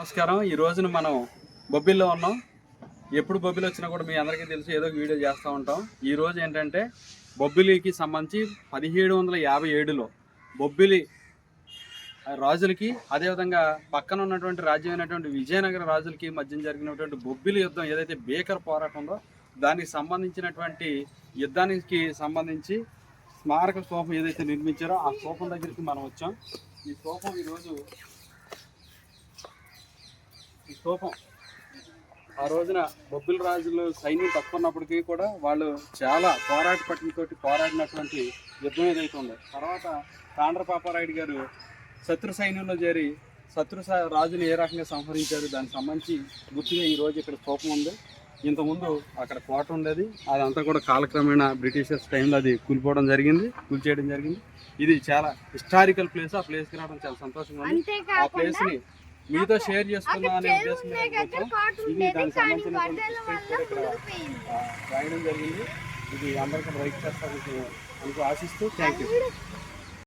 నమస్కారం. ఈ రోజున మనం బొబ్బిల్లో ఉన్నాం. ఎప్పుడు బొబ్బిలి వచ్చినా కూడా మీ అందరికీ తెలుసు, ఏదో ఒక వీడియో చేస్తూ ఉంటాం. ఈ రోజు ఏంటంటే బొబ్బిలికి సంబంధించి 1757లో బొబ్బిలి రాజులకి, అదేవిధంగా పక్కన ఉన్నటువంటి రాజ్యం అయినటువంటి విజయనగర రాజులకి మధ్య జరిగినటువంటి బొబ్బిలి యుద్ధం ఏదైతే భీకర పోరాటం ఉందో దానికి సంబంధించినటువంటి యుద్ధానికి సంబంధించి స్మారక స్తూపం ఏదైతే నిర్మించారో ఆ స్తూపం దగ్గరికి మనం వచ్చాం. ఈ స్తూపం ఈ స్తూపం ఆ రోజున బొబ్బిలి రాజులు సైన్యం తక్కువ ఉన్నప్పటికీ కూడా వాళ్ళు చాలా పోరాట పట్టుతోటి పోరాడినటువంటి యుద్ధం ఏదైతే ఉందో. తర్వాత తాండ్రపాపారాయుడు గారు శత్రు సైన్యంలో చేరి రాజుని ఏ రకంగా సంహరించారు దానికి సంబంధించి గుర్తుగా ఈరోజు ఇక్కడ స్తూపం ఉంది. ఇంతకుముందు అక్కడ కోట ఉండేది, అదంతా కూడా కాలక్రమేణా బ్రిటిషర్స్ టైంలో అది కూల్చేయడం జరిగింది. ఇది చాలా హిస్టారికల్ ప్లేస్. ఆ ప్లేస్కి రావడం చాలా సంతోషంగా ఉంది. ఆ ప్లేస్ని మీతో షేర్ చేసుకుందాం అనే ఉద్దేశం ఇది దానికి సంబంధించినటువంటి ఇక్కడ రాయడం జరిగింది. ఇది అందరికీ రైట్ చేస్తారని ఆశిస్తూ థ్యాంక్ యూ.